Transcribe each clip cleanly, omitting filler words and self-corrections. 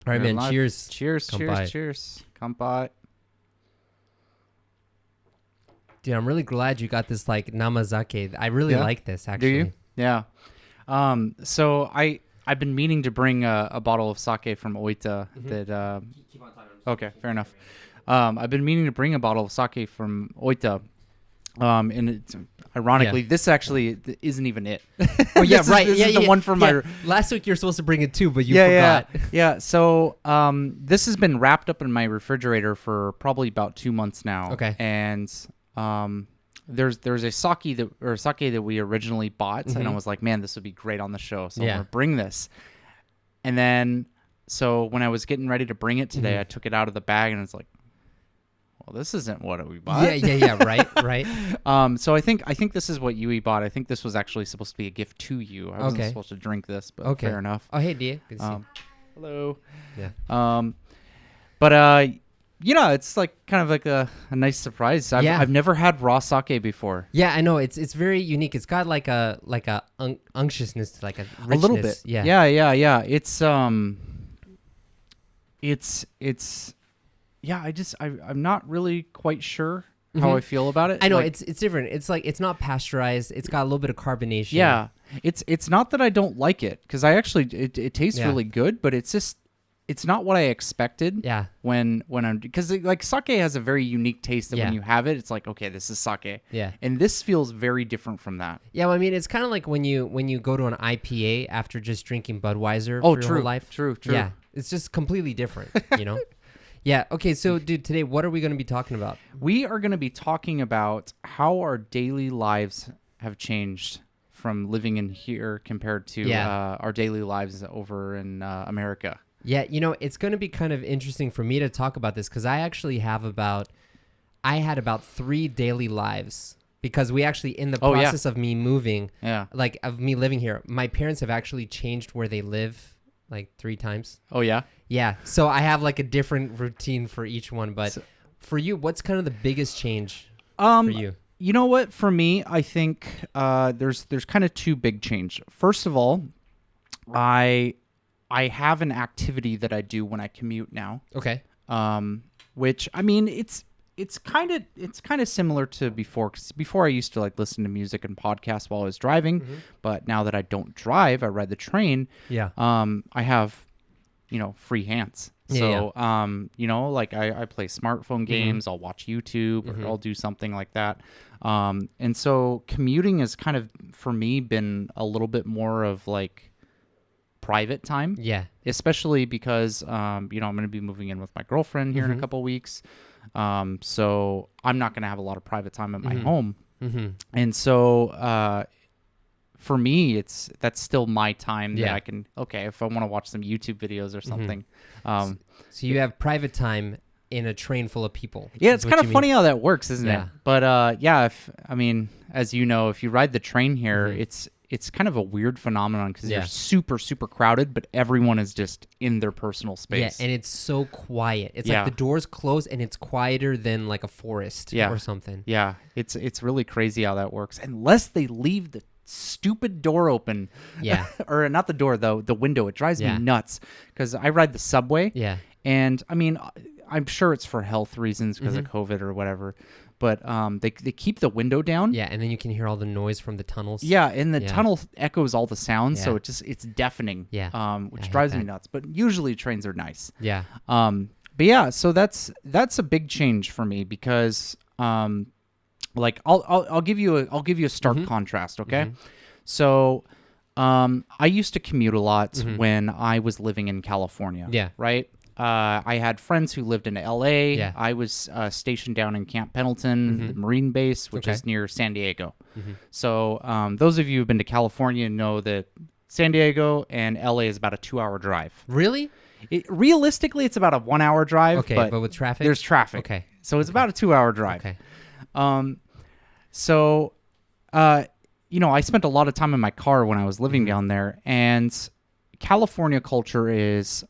All right, man. Cheers. Cheers, Kanpai. cheers. Kanpai. Dude, I'm really glad you got this like namazake. I really like this actually. Do you? Yeah. So I've been meaning to bring a bottle of sake from Oita that. Okay, fair enough. I've been meaning to bring a bottle of sake from Oita. And it's, ironically, this actually isn't even it. Oh yeah, right. This is the one from my. Last week you're supposed to bring it too, but you forgot. Yeah. So this has been wrapped up in my refrigerator for probably about 2 months now. Okay. And there's a sake that we originally bought, and I was like, man, this would be great on the show, so I'm gonna bring this. And then so when I was getting ready to bring it today, I took it out of the bag, and it's like, well, this isn't what we bought. Yeah. Right. So I think this is what Yui bought. I think this was actually supposed to be a gift to you. I wasn't supposed to drink this, but fair enough. Oh, hey, Dia. Good to see you. Hello. Yeah. But you know, it's like kind of like a nice surprise. I've never had raw sake before. Yeah, I know. It's very unique. It's got like a unctuousness, like a richness. A little bit. Yeah. It's I'm not really quite sure how I feel about it. I know it's different. It's like it's not pasteurized. It's got a little bit of carbonation. Yeah. It's not that I don't like it, because I actually it tastes really good, but it's just it's not what I expected. Yeah. When I'm, because like sake has a very unique taste that when you have it, it's like, okay, this is sake. Yeah. And this feels very different from that. Yeah. Well, I mean, it's kind of like when you go to an IPA after just drinking Budweiser for your whole life. True. Yeah. It's just completely different, you know? Yeah. Okay. So, dude, today, what are we going to be talking about? We are going to be talking about how our daily lives have changed from living in here compared to our daily lives over in America. Yeah, you know, it's going to be kind of interesting for me to talk about this, because I actually had about 3 daily lives, because we actually, in the process of me moving, like of me living here, my parents have actually changed where they live like 3 times. Oh, yeah? Yeah, so I have like a different routine for each one, but for you, what's kind of the biggest change for you? You know what? For me, I think there's kind of 2 big change. First of all, I have an activity that I do when I commute now. Okay. Which, I mean, it's kind of similar to before. 'Cause before I used to like listen to music and podcasts while I was driving, but now that I don't drive, I ride the train. Yeah. I have, free hands. So, like I play smartphone games. I'll watch YouTube, or I'll do something like that. And so commuting has kind of, for me, been a little bit more of like private time. Yeah. Especially because, I'm going to be moving in with my girlfriend here in a couple weeks. So I'm not going to have a lot of private time at my home. And so, for me, that's still my time that I can, if I want to watch some YouTube videos or something. So you have private time in a train full of people. Yeah, it's kind of funny how that works, isn't it? But, as you know, if you ride the train here, it's kind of a weird phenomenon, because they're super, super crowded, but everyone is just in their personal space. Yeah, and it's so quiet. It's like the doors close, and it's quieter than like a forest or something. Yeah, it's really crazy how that works. Unless they leave the stupid door open. Yeah. Or not the door, though, the window. It drives me nuts, because I ride the subway. Yeah. And, I mean, I'm sure it's for health reasons because of COVID or whatever. But they keep the window down. Yeah, and then you can hear all the noise from the tunnels. Yeah, and the tunnel echoes all the sounds, so it's deafening. Yeah, which drives me nuts. But usually trains are nice. Yeah. But yeah, so that's a big change for me, because like I'll give you a stark contrast. Okay, so I used to commute a lot when I was living in California. Yeah. Right. I had friends who lived in LA. Yeah. I was stationed down in Camp Pendleton, the Marine base, which is near San Diego. So those of you who've been to California know that San Diego and LA is about a 2-hour drive. Really? Realistically, it's about a 1-hour drive. Okay, but with traffic? There's traffic. Okay. So it's about a 2-hour drive. Okay. I spent a lot of time in my car when I was living down there, and California culture is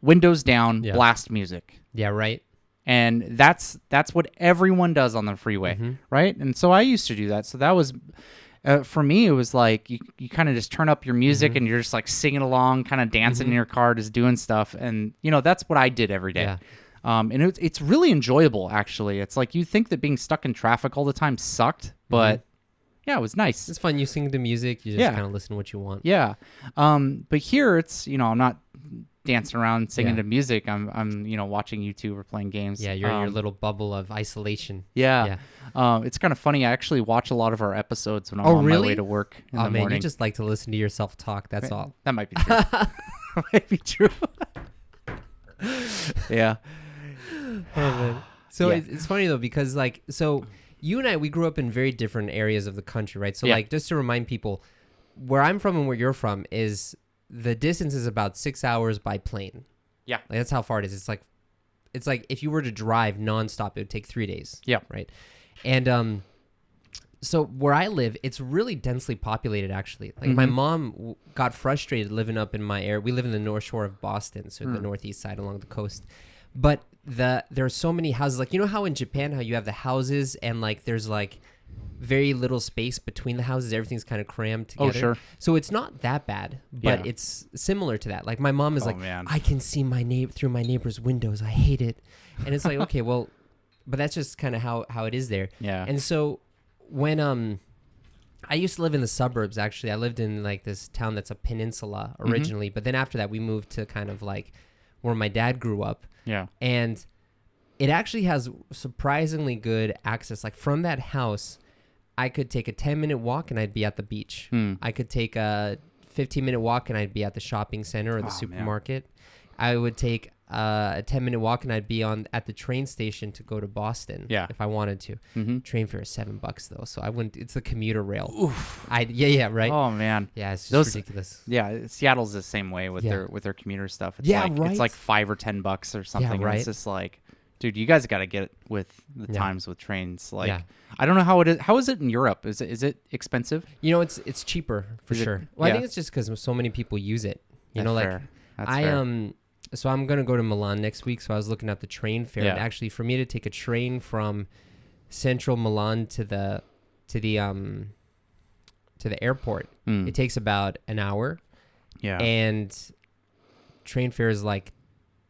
windows down, blast music. Yeah, right. And that's what everyone does on the freeway, right? And so I used to do that. So that was For me, it was like you kind of just turn up your music and you're just like singing along, kind of dancing in your car, just doing stuff. And, that's what I did every day. Yeah. And it's really enjoyable, actually. It's like you think that being stuck in traffic all the time sucked, but yeah, it was nice. It's fun. You sing the music. You just kind of listen to what you want. Yeah. But here it's, I'm not dancing around singing to music. I'm watching YouTube or playing games. Yeah, you're in your little bubble of isolation. Yeah. It's kind of funny. I actually watch a lot of our episodes when I'm on my way to work in the morning. You just like to listen to yourself talk. That's all. That might be true. That might be true. Yeah. Oh, man. So it's funny though, because you and I, we grew up in very different areas of the country, right? So just to remind people, where I'm from and where you're from is the distance is about 6 hours by plane. Yeah. Like, that's how far it is. It's like if you were to drive nonstop, it would take 3 days. Yeah. Right. And so where I live, it's really densely populated, actually. Like my mom got frustrated living up in my area. We live in the North Shore of Boston, so the northeast side along the coast. But there are so many houses. Like, how in Japan, how you have the houses and there's very little space between the houses. Everything's kind of crammed together. Oh, sure. So it's not that bad, but it's similar to that. Like my mom is man. I can see through my neighbor's windows. I hate it. And it's like, okay, well, but that's just kind of how it is there. Yeah. And so when I used to live in the suburbs, actually. I lived in this town that's a peninsula originally, but then after that we moved to kind of where my dad grew up. Yeah. And it actually has surprisingly good access. Like from that house, I could take a 10-minute walk and I'd be at the beach. I could take a 15-minute walk and I'd be at the shopping center or the supermarket. Man. I would take a 10-minute walk and I'd be at the train station to go to Boston if I wanted to. Train fare is $7 though, so I wouldn't. It's the commuter rail. Oof. Right. Oh man. Yeah, it's just ridiculous. Yeah, Seattle's the same way with their commuter stuff. It's It's like $5 or $10 or something. Yeah, right. It's just like, dude, you guys got to get with the times with trains. I don't know how it is. How is it in Europe? Is it expensive? It's cheaper for sure. Well, I think it's just because so many people use it. That's fair. That's fair. So I'm going to go to Milan next week. So I was looking at the train fare. And actually, for me to take a train from central Milan to the airport, it takes about an hour. Yeah. And train fare is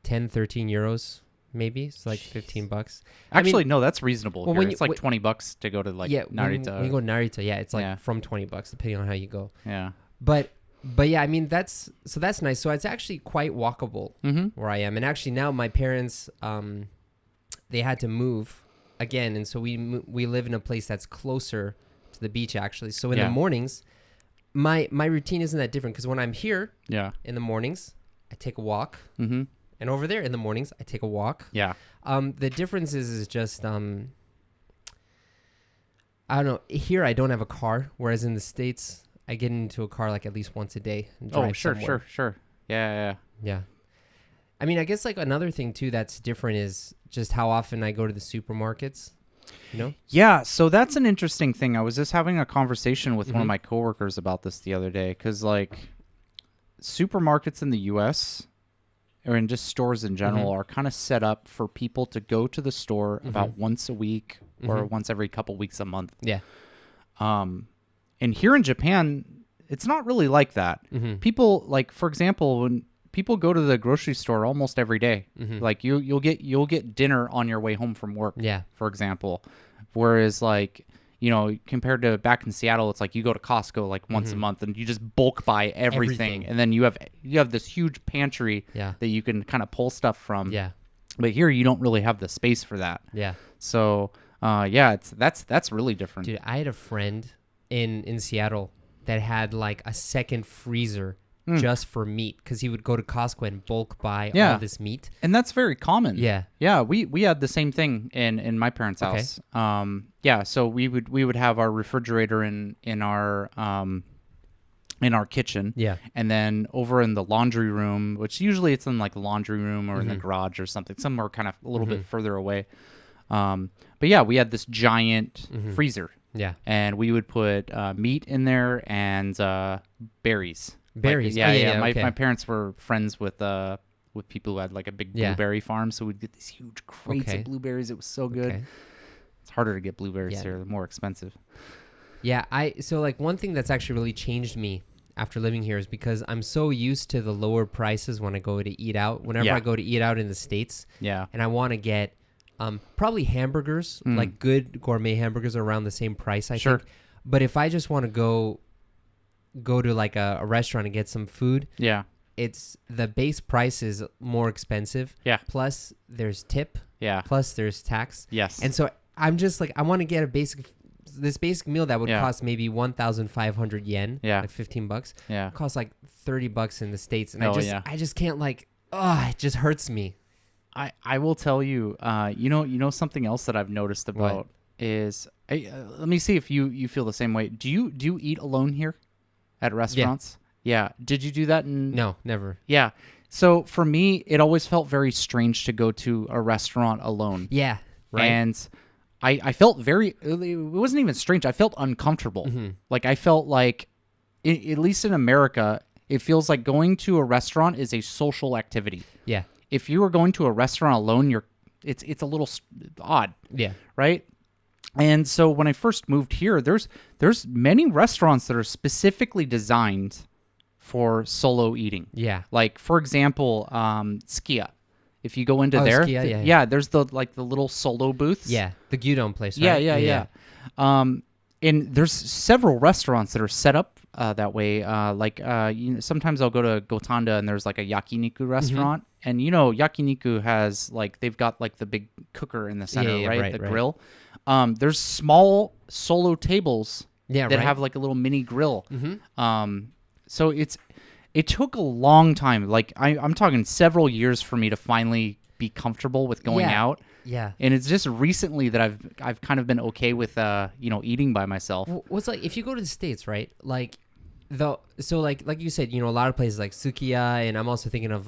10, 13 euros, maybe. It's $15. Actually, no, that's reasonable. Well, it's $20 to go to Narita. When you go to Narita, it's from $20, depending on how you go. Yeah. But yeah, I mean, that's nice. So it's actually quite walkable where I am. And actually now my parents, they had to move again. And so we live in a place that's closer to the beach, actually. So in the mornings, my routine isn't that different because when I'm here in the mornings, I take a walk. And over there in the mornings, I take a walk. Yeah. The difference is just, I don't know. Here, I don't have a car, whereas in the States, I get into a car at least once a day and drive somewhere. Sure. Yeah. I mean, I guess another thing too that's different is just how often I go to the supermarkets. Yeah, so that's an interesting thing. I was just having a conversation with one of my coworkers about this the other day because supermarkets in the U.S. or in just stores in general are kind of set up for people to go to the store about once a week or once every couple weeks a month. Yeah. And here in Japan, it's not really like that. People, for example, when people go to the grocery store almost every day, you'll get dinner on your way home from work. Yeah. For example, whereas compared to back in Seattle, it's you go to Costco once a month and you just bulk buy everything. And then you have this huge pantry that you can kind of pull stuff from. Yeah. But here you don't really have the space for that. Yeah. So that's really different. Dude, I had a friend in Seattle that had a second freezer just for meat because he would go to Costco and bulk buy all this meat. And that's very common. Yeah. We had the same thing in my parents' house. So we would have our refrigerator in our kitchen. Yeah. And then over in the laundry room, which usually it's in the laundry room or in the garage or something, somewhere kind of a little bit further away. But yeah, we had this giant freezer. Yeah. And we would put meat in there and berries. Berries. My parents were friends with people who had a big blueberry farm, so we'd get these huge crates of blueberries. It was so good. Okay. It's harder to get blueberries here; they're more expensive. Yeah, so like one thing that's actually really changed me after living here is because I'm so used to the lower prices when I go to eat out. Whenever I go to eat out in the States, and I want to get probably hamburgers, like good gourmet hamburgers are around the same price, I think. But if I just want to go to like a restaurant and get some food, it's the base price is more expensive. Plus there's tip. Plus there's tax. And so I'm just like, I want to get this basic meal that would cost maybe 1,500 yen, like $15. Costs like $30 in the States, and I just can't like. Oh, it just hurts me. I will tell you. You know something else that I've noticed about is. Let me see if you feel the same way. Do you eat alone here at restaurants? Yeah. Did you do that? No, never. Yeah. So for me, it always felt very strange to go to a restaurant alone. Yeah. Right. And I felt it wasn't even strange. I felt uncomfortable. Like I felt like, at least in America, it feels like going to a restaurant is a social activity. Yeah. If you are going to a restaurant alone, it's a little odd. Yeah. Right. And so when I first moved here, there's many restaurants that are specifically designed for solo eating. Yeah. Like for example, Skia. If you go into there, Skia, there's the little solo booths. Yeah, the gyudon place, right? Yeah. And there's several restaurants that are set up that way. Sometimes I'll go to Gotanda and there's like a yakiniku restaurant, and yakiniku has they've got like the big cooker in the center, right? The grill. There's small solo tables that have like a little mini grill. So it took a long time. Like I'm talking several years for me to finally be comfortable with going out. Yeah. And it's just recently that I've kind of been okay with eating by myself. Well, it's like if you go to the States, right? Like like you said, a lot of places like Ukiyo-e, and I'm also thinking of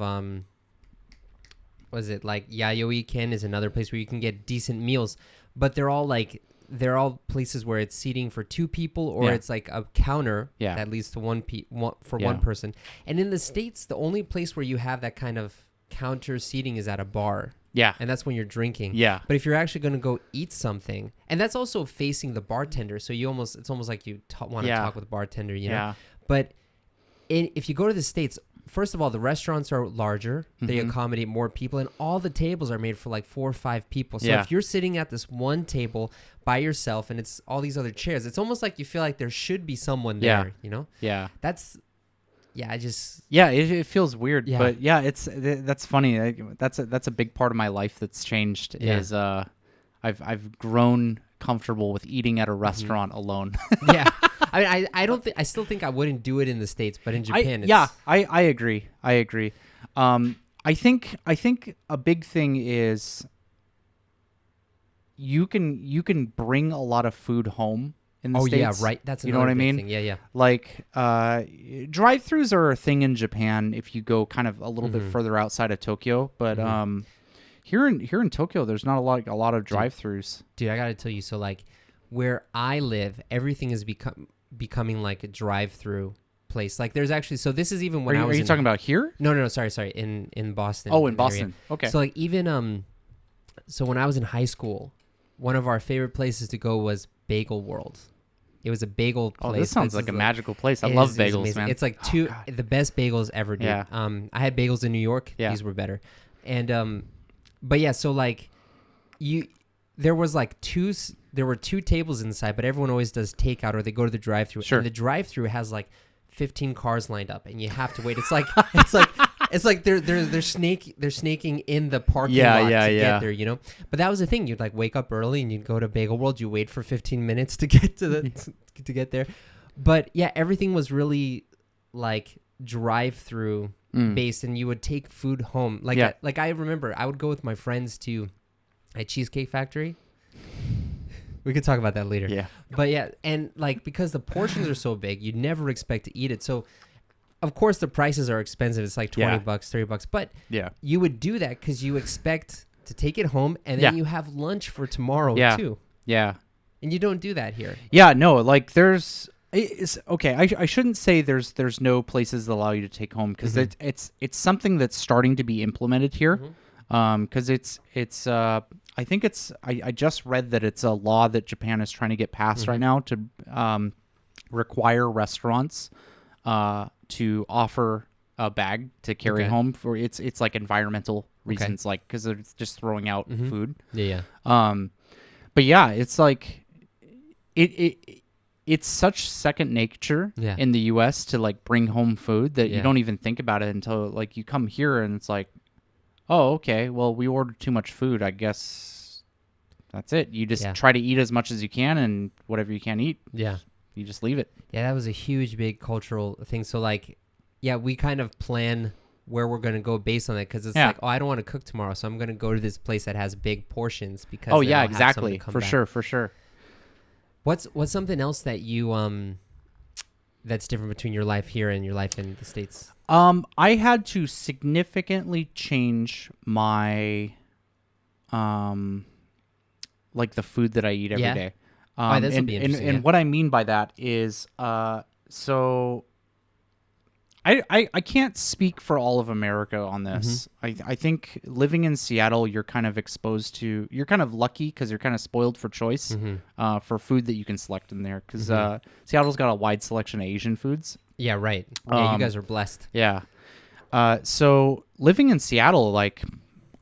was it like Yayoi-ken is another place where you can get decent meals, but they're all places where it's seating for two people, or it's like a counter that leads to one person. And in the States, the only place where you have that kind of counter seating is at a bar. Yeah. And that's when you're drinking. Yeah. But if you're actually going to go eat something, and that's also facing the bartender, so it's almost like you want to talk with the bartender, you know? But if you go to the States, first of all, the restaurants are larger. They accommodate more people, and all the tables are made for like 4 or 5 people. So if you're sitting at this one table by yourself and it's all these other chairs, it's almost like you feel like there should be someone there, Yeah. It feels weird, but that's funny. That's a big part of my life that's changed is I've grown comfortable with eating at a restaurant alone. Yeah. I mean, I still think I wouldn't do it in the States, but in Japan, I agree. I think a big thing is you can bring a lot of food home in the States. Oh yeah, right. That's you know what I mean. Thing. Yeah. Like drive-throughs are a thing in Japan if you go kind of a little bit further outside of Tokyo, but here in Tokyo, there's not a lot of drive-throughs. Dude, I gotta tell you, so like where I live, everything is becoming like a drive-through place. Like there's actually, so this is even when are you talking about here? No, sorry, in Boston. Oh, in Boston. Okay. So like even so when I was in high school, one of our favorite places to go was Bagel World. It was a bagel place. Oh, this sounds like a magical place. I love bagels, man. It's like the best bagels ever, dude. Yeah. I had bagels in New York. Yeah. These were better. And but yeah, so like there were 2 tables inside, but everyone always does takeout or they go to the drive-thru. Sure. And the drive-thru has like 15 cars lined up and you have to wait. It's like they're snaking in the parking lot to get there, But that was the thing. You'd like wake up early and you'd go to Bagel World. You wait for 15 minutes to get to get there. But yeah, everything was really like drive-through based, and you would take food home. Like I remember I would go with my friends to a Cheesecake Factory. We could talk about that later. Yeah. But yeah, and like because the portions are so big, you'd never expect to eat it. So of course the prices are expensive. It's like $20, $30, but you would do that because you expect to take it home, and then you have lunch for tomorrow too. Yeah. And you don't do that here. Yeah, no, like I shouldn't say there's no places that allow you to take home, because it's something that's starting to be implemented here. Because I think I just read that it's a law that Japan is trying to get passed right now to require restaurants to offer a bag to carry home for it's like environmental reasons, like because it's just throwing out food. But yeah, it's like it's such second nature in the US to like bring home food that you don't even think about it until like you come here and it's like, oh, okay, well, we ordered too much food, I guess that's it. You just try to eat as much as you can, and whatever you can't eat, you just leave it. That was a huge big cultural thing. So like we kind of plan where we're going to go based on that, because it's like, oh, I don't want to cook tomorrow, so I'm going to go to this place that has big portions because exactly, for sure. What's something else that you that's different between your life here and your life in the States? I had to significantly change my like the food that I eat every day. This will be interesting. And what I mean by that is so I can't speak for all of America on this. I think living in Seattle, you're kind of lucky because you're kind of spoiled for choice for food that you can select in there, because Seattle's got a wide selection of Asian foods. Yeah, right. Yeah, you guys are blessed. Yeah. So living in Seattle, like,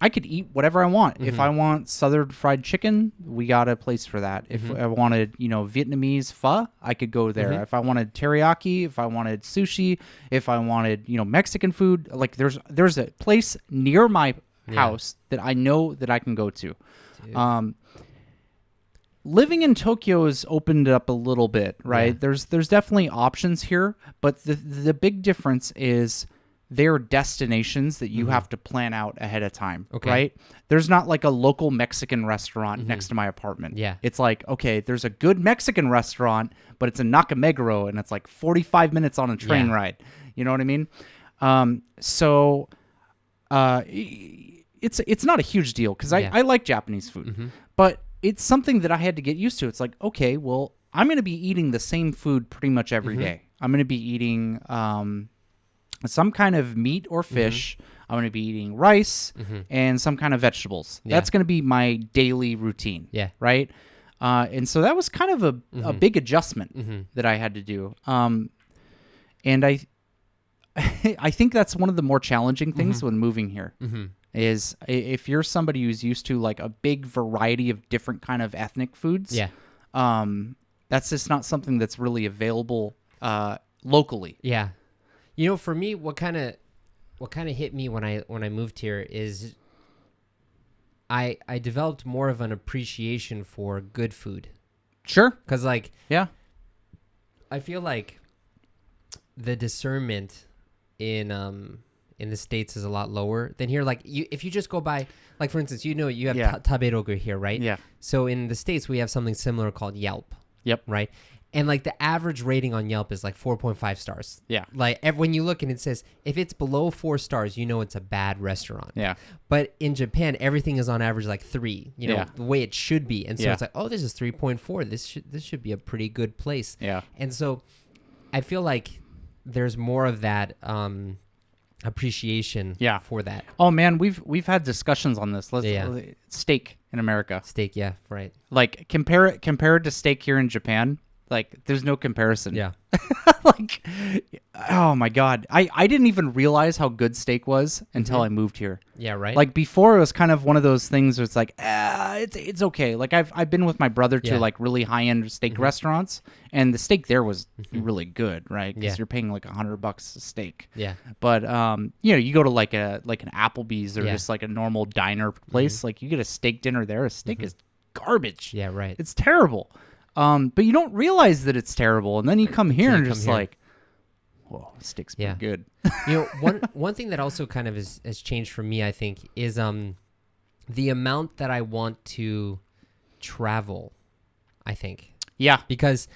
I could eat whatever I want. If I want Southern fried chicken, we got a place for that. If I wanted, Vietnamese pho, I could go there. If I wanted teriyaki, if I wanted sushi, if I wanted, Mexican food, like there's a place near my house that I know that I can go to. Living in Tokyo has opened up a little bit, right? There's definitely options here, but the big difference is they're destinations that you have to plan out ahead of time, right? There's not like a local Mexican restaurant next to my apartment. Yeah. It's like, okay, there's a good Mexican restaurant, but it's in Nakameguro, and it's like 45 minutes on a train ride. You know what I mean? So it's not a huge deal, because I like Japanese food, but it's something that I had to get used to. It's like, okay, well, I'm going to be eating the same food pretty much every day. I'm going to be eating some kind of meat or fish. I'm going to be eating rice and some kind of vegetables. That's going to be my daily routine. Yeah. Right. And so that was kind of a big adjustment that I had to do. And I think that's one of the more challenging things when moving here is if you're somebody who's used to like a big variety of different kind of ethnic foods. Yeah. That's just not something that's really available locally. Yeah. For me, what kind of hit me when I moved here is I developed more of an appreciation for good food. Sure. Because I feel like the discernment in the States is a lot lower than here. Like if you just go by, like for instance, you have Taberogu here, right? Yeah. So in the States, we have something similar called Yelp. Yep. Right. And like the average rating on Yelp is like 4.5 stars. Yeah. Like when you look and it says, if it's below 4 stars, it's a bad restaurant. Yeah. But in Japan, everything is on average like 3, the way it should be. And so it's like, oh, this is 3.4. This should be a pretty good place. Yeah. And so I feel like there's more of that appreciation for that. Oh man, we've had discussions on this. Steak in America. Steak, yeah, right. Like compare it to steak here in Japan. Like, there's no comparison. Yeah. Like, oh my God. I didn't even realize how good steak was until I moved here. Yeah, right. Like, before it was kind of one of those things where it's like, it's okay. Like, I've been with my brother to like really high-end steak restaurants, and the steak there was really good, right? Because you're paying like $100 a steak. Yeah. But you go to like an Applebee's or just like a normal diner place, like you get a steak dinner there. A steak is garbage. Yeah, right. It's terrible. But you don't realize that it's terrible, and then you come here and just like, whoa, steak's pretty good. One thing that also kind of has changed for me, I think, is the amount that I want to travel. I think. Yeah. Because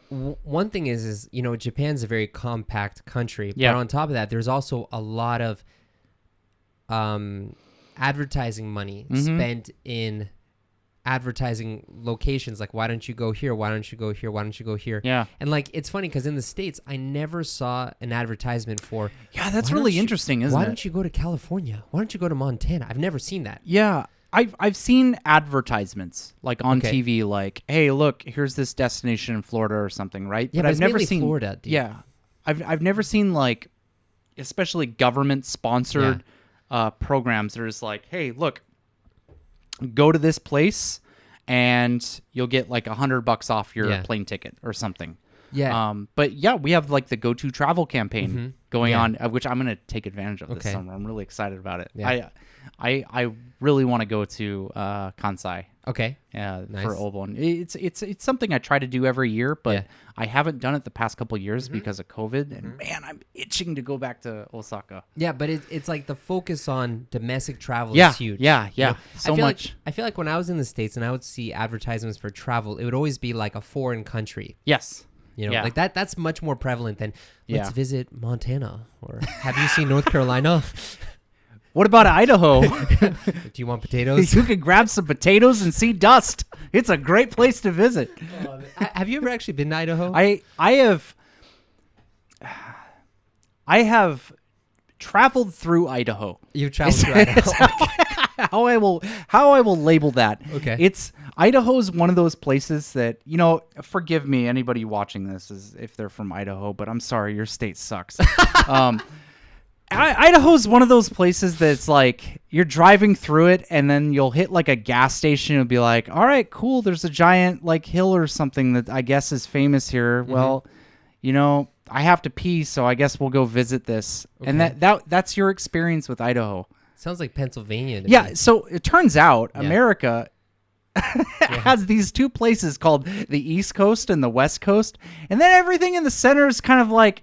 one thing is Japan's a very compact country, but on top of that, there's also a lot of advertising money spent in advertising locations, like, why don't you go here? Why don't you go here? Why don't you go here? Yeah. And like, it's funny because in the States, I never saw an advertisement for. Yeah, that's really interesting, isn't it? Why don't you go to California? Why don't you go to Montana? I've never seen that. Yeah. I've seen advertisements like on TV, like, hey, look, here's this destination in Florida or something, right? Yeah, but I've never seen Florida. Dude. Yeah. I've never seen, like, especially government sponsored programs that are just like, hey, look, go to this place and you'll get like $100 off your plane ticket or something. Yeah. But yeah, we have like the Go To Travel campaign going on, which I'm going to take advantage of this summer. I'm really excited about it. Yeah. I really want to go to Kansai. Okay. Yeah, nice. For Obon. It's something I try to do every year, but I haven't done it the past couple of years because of COVID. And man, I'm itching to go back to Osaka. Yeah, but it's like the focus on domestic travel is huge. Yeah. You know? So much. I feel like when I was in the States and I would see advertisements for travel, it would always be like a foreign country. Yes. You know, like that's much more prevalent than let's visit Montana or have you seen North Carolina? What about Idaho? Do you want potatoes? You can grab some potatoes and see dust. It's a great place to visit. Have you ever actually been to Idaho? I have traveled through Idaho. You've traveled through Idaho. How I will label that. Okay. Idaho's one of those places that, you know, forgive me, anybody watching this is if they're from Idaho, but I'm sorry, your state sucks. Idaho's one of those places that's like you're driving through it and then you'll hit like a gas station and be like, all right, cool, there's a giant like hill or something that I guess is famous here. Well, you know, I have to pee, so I guess we'll go visit this. Okay. And that's your experience with Idaho. Sounds like Pennsylvania to me. So it turns out America has these two places called the East Coast and the West Coast, and then everything in the center is kind of like,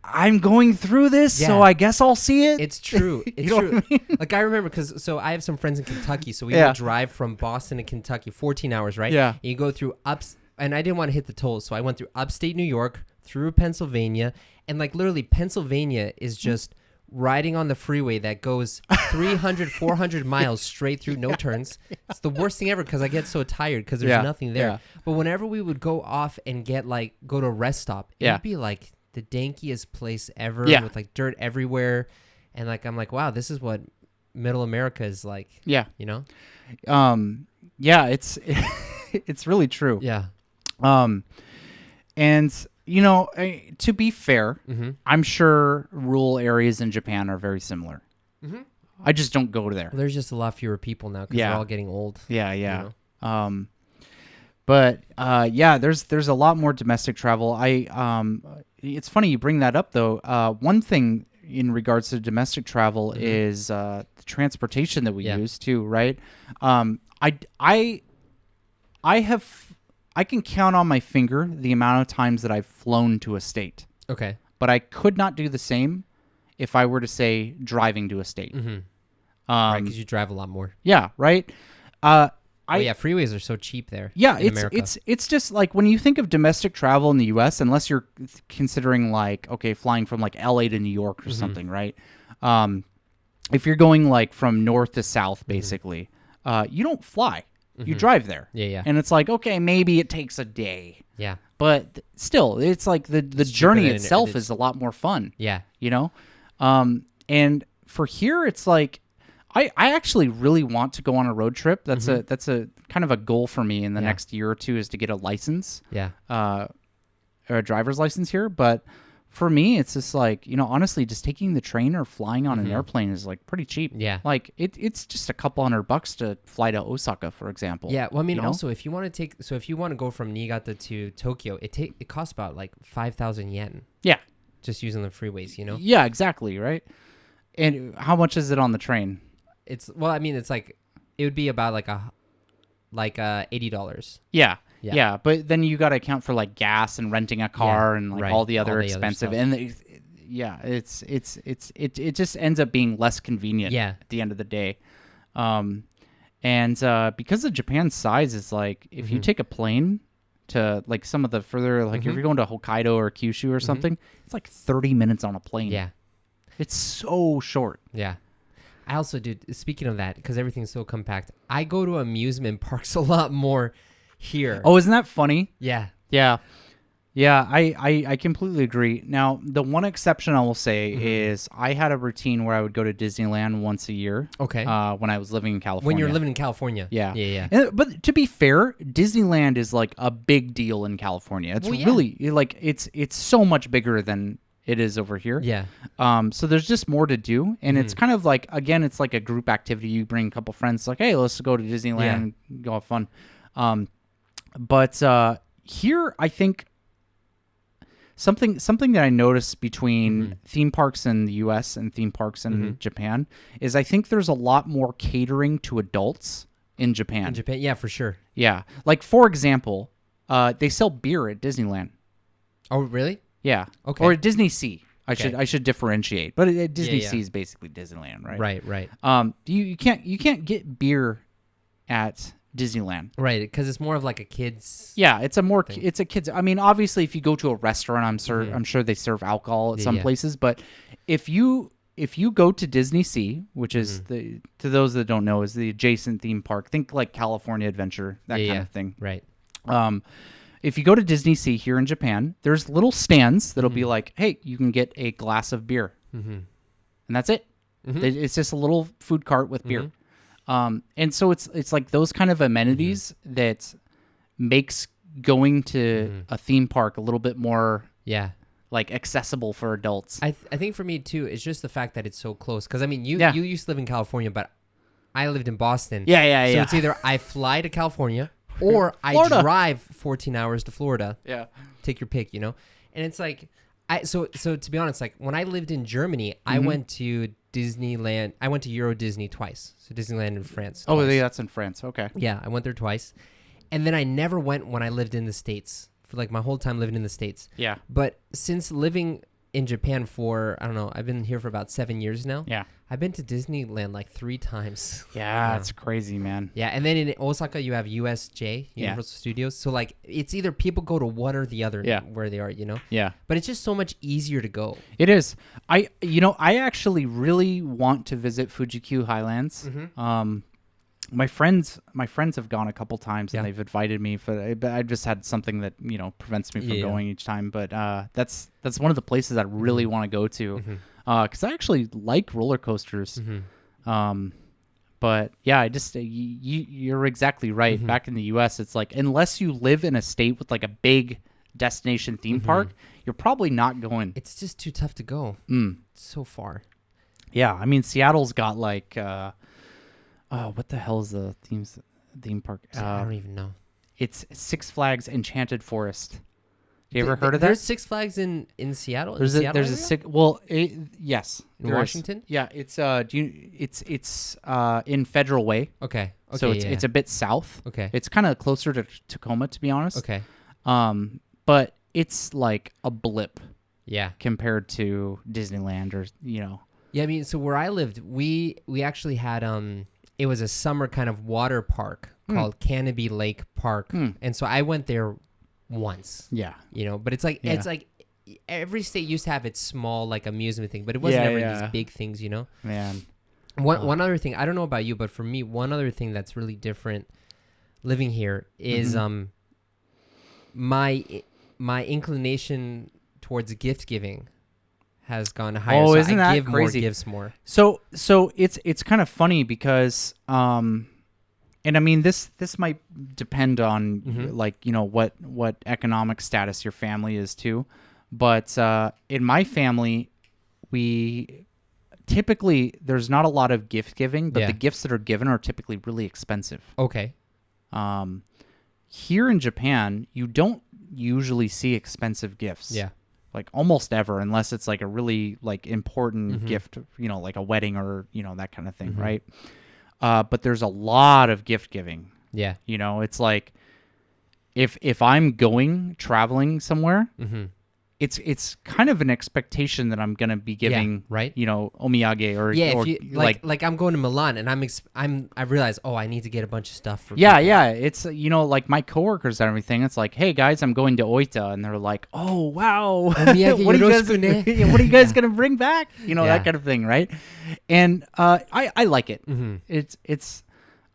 I'm going through this, so I guess I'll see it. It's true. It's true. I mean? Like, I remember because I have some friends in Kentucky, so we would drive from Boston to Kentucky, 14 hours, right? Yeah. And you go through and I didn't want to hit the tolls, so I went through upstate New York, through Pennsylvania, and like literally Pennsylvania is just riding on the freeway that goes 300, 400 miles straight through, no turns. It's the worst thing ever because I get so tired because there's nothing there. Yeah. But whenever we would go off and go to a rest stop, it would be like the dankiest place ever with like dirt everywhere. And like, I'm like, wow, this is what middle America is like. Yeah. You know? It's, it's really true. Yeah. And you know, to be fair, I'm sure rural areas in Japan are very similar. I just don't go there. Well, there's just a lot fewer people now because they're all getting old. Yeah. You know? There's a lot more domestic travel. It's funny you bring that up though. One thing in regards to domestic travel is the transportation that we use too, right? I can count on my finger the amount of times that I've flown to a state. Okay. But I could not do the same if I were to say driving to a state. Right, because you drive a lot more. Yeah, right. Freeways are so cheap there. Yeah, it's just like when you think of domestic travel in the U.S., unless you're considering like, okay, flying from like L.A. to New York or something, right? If you're going like from north to south, basically, you don't fly. You drive there. Yeah. And it's like, okay, maybe it takes a day. Yeah. But still, it's like the journey itself is a lot more fun. Yeah. You know? And for here, it's like, I actually really want to go on a road trip. That's a kind of a goal for me in the next year or two is to get a license. Yeah. Or a driver's license here. But for me, it's just like, you know, honestly, just taking the train or flying on an airplane is like pretty cheap. Yeah. Like it's just a couple $100 to fly to Osaka, for example. Yeah. Well, I mean, also if you want to go from Niigata to Tokyo, it costs about like 5,000 yen. Yeah. Just using the freeways, you know? Yeah, exactly. Right. And how much is it on the train? It's like, it would be about like $80. Yeah, but then you got to account for like gas and renting a car and like all the other expensive and it just ends up being less convenient at the end of the day. And because of Japan's size, it's like if you take a plane to like some of the further like if you're going to Hokkaido or Kyushu or something, it's like 30 minutes on a plane. Yeah. It's so short. Yeah. I also do. Speaking of that, because everything's so compact, I go to amusement parks a lot more here. Oh, isn't that funny? Yeah. Yeah. Yeah, I completely agree. Now, the one exception I will say is I had a routine where I would go to Disneyland once a year. Okay. When I was living in California. When you're living in California. Yeah. Yeah. But to be fair, Disneyland is like a big deal in California. It's really like it's so much bigger than it is over here. Yeah. So there's just more to do, and it's kind of like, again, it's like a group activity. You bring a couple friends, like, hey, let's go to Disneyland and go have fun. But here, I think something that I noticed between theme parks in the U.S. and theme parks in Japan is I think there's a lot more catering to adults in Japan. In Japan, yeah, for sure. Yeah, like for example, they sell beer at Disneyland. Oh, really? Yeah. Okay. Or at Disney Sea. I Okay. should differentiate, but at Disney Sea is basically Disneyland, right? Right. You can't get beer at Disneyland. Right, because it's more of like a kid's. Yeah, it's a kids. I mean, obviously, if you go to a restaurant, I'm sure they serve alcohol at some places. But if you go to Disney Sea, which is to those that don't know, is the adjacent theme park. Think like California Adventure, that kind of thing. Right. If you go to Disney Sea here in Japan, there's little stands that'll be like, hey, you can get a glass of beer, and that's it. It's just a little food cart with beer. And so it's like those kind of amenities that makes going to a theme park a little bit more like accessible for adults. I think for me too, it's just the fact that it's so close. Because I mean, you used to live in California, but I lived in Boston. So it's either I fly to California or I drive 14 hours to Florida. Yeah. Take your pick, And it's like, so to be honest, like when I lived in Germany, I went to Disneyland. I went to Euro Disney twice. So Disneyland in France. Oh, yeah, that's in France. Okay. Yeah, I went there twice. And then I never went when I lived in the States for like my whole time living in the States. Yeah. But since living in Japan for, I don't know, I've been here for about 7 years now. Yeah. I've been to Disneyland like 3 times. Yeah, that's crazy, man. Yeah, and then in Osaka you have USJ, Universal Studios. So like it's either people go to one or the other where they are, Yeah. But it's just so much easier to go. It is. I actually really want to visit Fuji-Q Highlands. My friends have gone a couple times and they've invited me, but I just had something that prevents me from going each time. But that's one of the places I really want to go to because I actually like roller coasters. But yeah, I just you're exactly right. Back in the U.S., it's like unless you live in a state with like a big destination theme park, you're probably not going. It's just too tough to go. It's so far. Yeah, I mean Seattle's got like. What the hell is the theme park? I don't even know. It's Six Flags Enchanted Forest. You ever heard of that? There's Six Flags in Seattle. Yes. In Washington. Yeah, it's it's in Federal Way. Okay. So it's a bit south. Okay. It's kind of closer to Tacoma, to be honest. Okay. But it's like a blip. Yeah. Compared to Disneyland or Yeah, I mean, so where I lived, we actually had it was a summer kind of water park called Canopy Lake Park. And so I went there once. Yeah. But it's like every state used to have its small like amusement thing, but it wasn't ever these big things, Man. One other thing, I don't know about you, but for me, one other thing that's really different living here is my inclination towards gift giving has gone higher. Oh, so isn't that give crazy? More gifts more. So it's kind of funny because and I mean this might depend on like what economic status your family is too, but in my family we typically there's not a lot of gift giving, but the gifts that are given are typically really expensive. Okay. Here in Japan you don't usually see expensive gifts. Yeah. Like almost ever, unless it's like a really like important gift, like a wedding or that kind of thing, right? But there's a lot of gift giving. Yeah, it's like if I'm traveling somewhere, it's kind of an expectation that I'm gonna be giving, right? Omiyage or if you, like I'm going to Milan and I realize, I need to get a bunch of stuff for people. Yeah, it's like my coworkers and everything. It's like, hey guys, I'm going to Oita, and they're like, oh wow, what are you guys gonna bring back? That kind of thing, right? And I like it. Mm-hmm. It's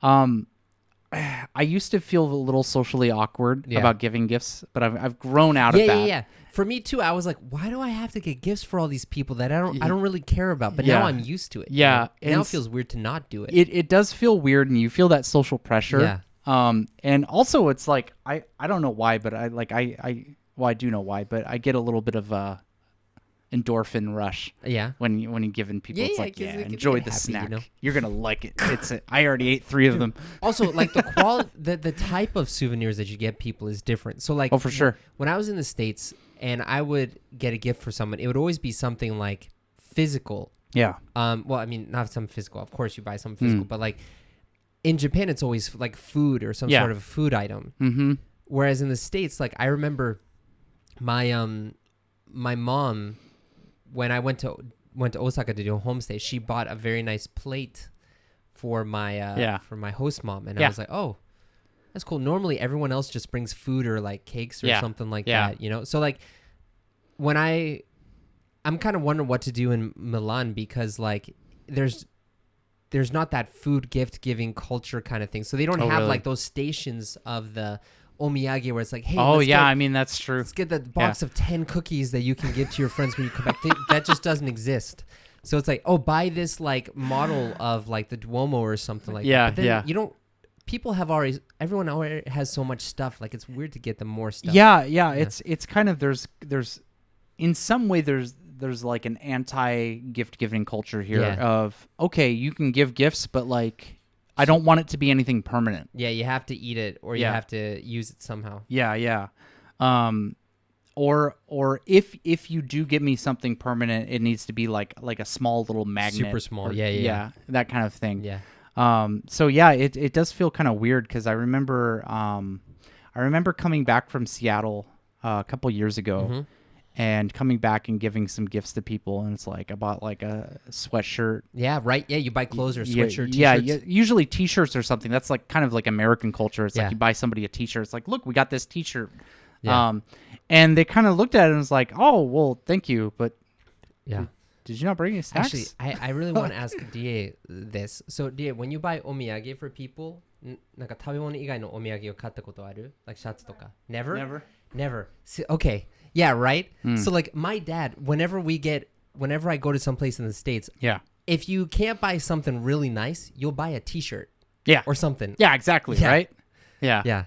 I used to feel a little socially awkward about giving gifts, but I've grown out of that. Yeah. For me too, I was like, why do I have to get gifts for all these people that I don't really care about? But now I'm used to it. Yeah. Now it feels weird to not do it. It does feel weird, and you feel that social pressure. Yeah. And also it's like I don't know why, but I do know why, but I get a little bit of a endorphin rush. Yeah. When you're giving people, it's like, enjoy the snack. You're gonna like it. I already ate 3 of them. Also, like the quality, the type of souvenirs that you get people is different. So like, for sure. When I was in the States and I would get a gift for someone, it would always be something like physical. Yeah. Well, I mean, not some physical. Of course, you buy some physical, but like in Japan, it's always like food or some sort of food item. Mm-hmm. Whereas in the States, like I remember my mom, when I went to Osaka to do a homestay, she bought a very nice plate for my host mom, and I was like, oh, that's cool. Normally, everyone else just brings food or like cakes or something like that, So like, when I'm kind of wondering what to do in Milan, because like there's not that food gift giving culture kind of thing, so they don't have like those stations of the omiyage where it's like, hey, I mean, that's true. Let's get that box of 10 cookies that you can give to your friends when you come back. That just doesn't exist. So it's like, buy this like model of like the Duomo or something like that. But then you don't. Everyone already has so much stuff. Like it's weird to get them more stuff. Yeah. It's kind of there's in some way there's like an anti-gift giving culture here of, okay, you can give gifts, but like I don't want it to be anything permanent. Yeah, you have to eat it or you have to use it somehow. Yeah. Or if you do give me something permanent, it needs to be like a small little magnet. Super small. Yeah. That kind of thing. Yeah. So yeah, it does feel kind of weird because I remember coming back from Seattle a couple years ago, and coming back and giving some gifts to people, and it's like I bought like a sweatshirt. Yeah, right. Yeah, you buy clothes or sweatshirt. Yeah, usually T-shirts or something. That's like kind of like American culture. It's like you buy somebody a T-shirt. It's like, look, we got this T-shirt. Yeah. And they kind of looked at it and was like, oh, well, thank you, but did you not bring any snacks? Actually, I really want to ask Die this. So Die, when you buy omiyage for people, なんか食べ物以外のお土産を買ったことある? Like シャツとか? Never? Never. See, okay. Yeah, right? So like my dad, whenever I go to some place in the States, if you can't buy something really nice, you'll buy a T-shirt. Yeah. Or something. Yeah, exactly, right? Yeah.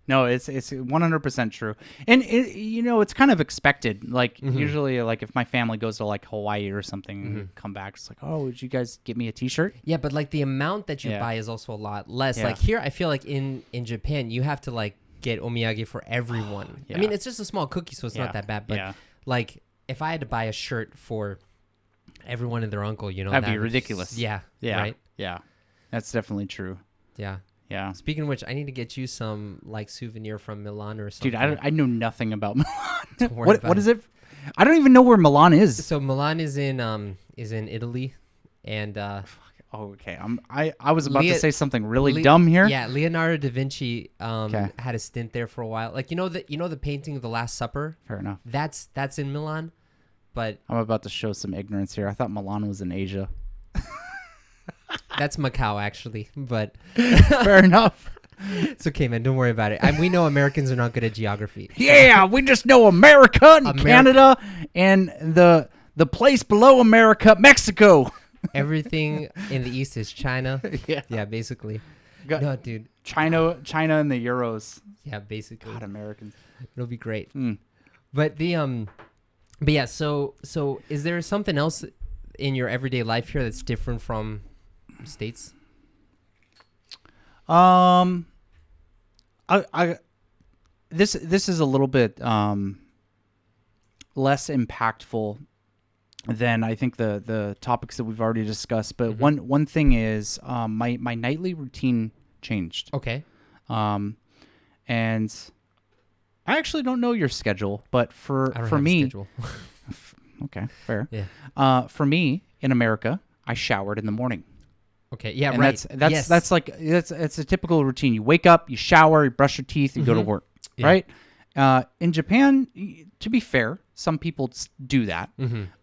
No, it's 100% true. And it's kind of expected. Like usually like if my family goes to like Hawaii or something and come back, it's like, oh, would you guys get me a T-shirt? Yeah, but like the amount that you buy is also a lot less. Yeah. Like here, I feel like in Japan, you have to like get omiyage for everyone. I mean, it's just a small cookie, so it's not that bad. But like if I had to buy a shirt for everyone and their uncle, that'd be ridiculous. Yeah. Right? Yeah. That's definitely true. Yeah. Yeah. Speaking of which, I need to get you some like souvenir from Milan or something. Dude, I know nothing about Milan. Don't worry about what is it? I don't even know where Milan is. So Milan is in Italy, and okay. I was about to say something really dumb here. Yeah, Leonardo da Vinci had a stint there for a while. Like the painting of the Last Supper. Fair enough. That's in Milan, but I'm about to show some ignorance here. I thought Milan was in Asia. That's Macau, actually, but fair enough. It's okay, man. Don't worry about it. We know Americans are not good at geography. Yeah, we just know America and Canada and the place below America, Mexico. Everything in the East is China. Yeah, basically. No, dude. China and the Euros. Yeah, basically. God, Americans. It'll be great. But yeah. So is there something else in your everyday life here that's different from States? This is a little bit less impactful than I think the topics that we've already discussed. But one thing is my nightly routine changed. Okay. And I actually don't know your schedule, but for me, okay, fair. Yeah. For me in America, I showered in the morning. Okay. Yeah. And right. That's like it's a typical routine. You wake up, you shower, you brush your teeth, you go to work. Yeah. Right. In Japan, to be fair, some people do that,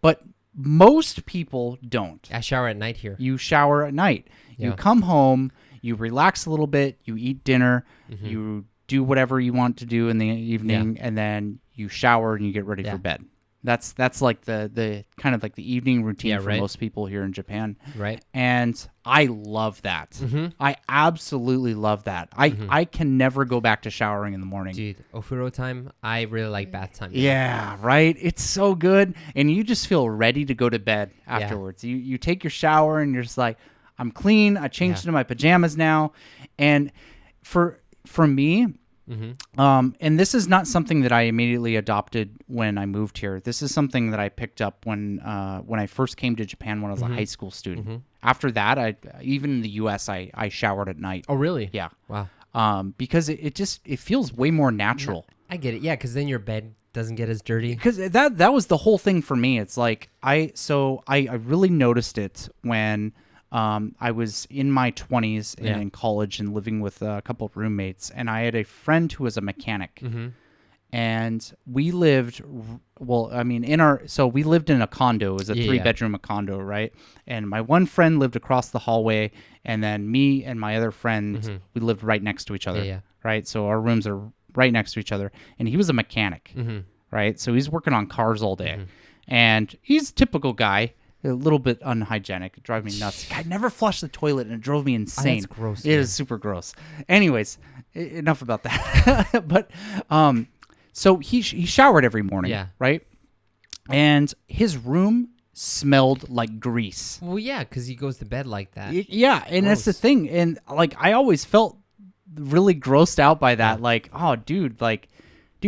but most people don't. I shower at night here. You shower at night. Yeah. You come home, you relax a little bit, you eat dinner, you do whatever you want to do in the evening, and then you shower and you get ready for bed. That's like the kind of like the evening routine for most people here in Japan. Right. And I love that. I absolutely love that. I can never go back to showering in the morning. Dude, ofuro time, I really like bath time. Yeah, right? It's so good. And you just feel ready to go to bed afterwards. You take your shower and you're just like, I'm clean. I changed into my pajamas now. And for me, and this is not something that I immediately adopted when I moved here. This is something that I picked up when I first came to Japan when I was a high school student. After that, even in the U.S., I showered at night. Oh, really? Yeah. Wow. Because it feels way more natural. I get it. Yeah, because then your bed doesn't get as dirty. Because that was the whole thing for me. It's like I really noticed it when I was in my 20s and in college and living with a couple of roommates, and I had a friend who was a mechanic. And we lived, we lived in a condo. It was a 3-bedroom condo, right? And my one friend lived across the hallway, and then me and my other friend, we lived right next to each other, right? So our rooms are right next to each other, and he was a mechanic, right? So he's working on cars all day, and he's a typical guy. A little bit unhygienic. It drove me nuts. I never flushed the toilet, and it drove me insane. That's gross. It is super gross. Anyways, enough about that. But so he showered every morning, right? And his room smelled like grease. Well, yeah, because he goes to bed like that. Yeah, and that's the thing. And like I always felt really grossed out by that. Like, oh, dude,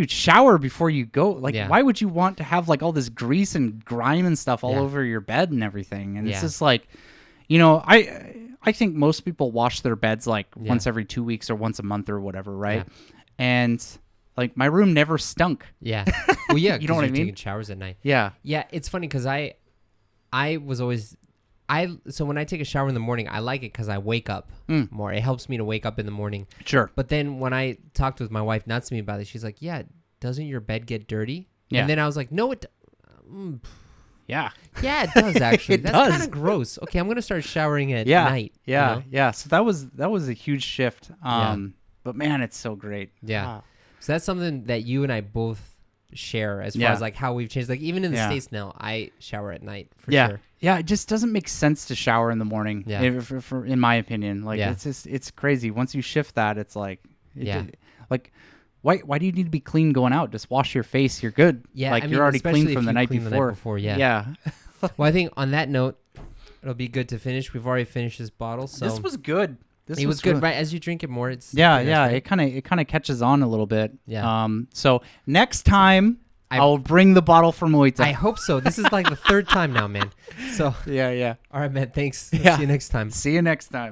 shower before you go. Like, why would you want to have like all this grease and grime and stuff all over your bed and everything? And it's just like, I think most people wash their beds like once every 2 weeks or once a month or whatever, right? And like my room never stunk. Yeah. Well, yeah, you know what I mean? Taking showers at night. Yeah. Yeah, it's funny because I was always so when I take a shower in the morning, I like it because I wake up more. It helps me to wake up in the morning. Sure. But then when I talked with my wife Natsumi about it, she's like, yeah, doesn't your bed get dirty? Yeah. And then I was like, no, it Yeah. Yeah, it does actually. It That's does. kind of gross. Okay, I'm going to start showering at night. Yeah. You know? Yeah. So that was a huge shift. But man, it's so great. Yeah. So that's something that you and I both share as far as like how we've changed. Like even in the States now, I shower at night for sure. Yeah, it just doesn't make sense to shower in the morning. Yeah. In my opinion, like it's crazy. Once you shift that, it's like like why do you need to be clean going out? Just wash your face. You're good. Yeah, like you're already clean from the night before. Yeah. Well, I think on that note, it'll be good to finish. We've already finished this bottle, so this was good. It was good, right? As you drink it more, it's right? It kind of catches on a little bit. Yeah. So next time I'll bring the bottle for Moita. I hope so. This is like the third time now, man. So yeah. All right, man. Thanks. Yeah. See you next time. See you next time.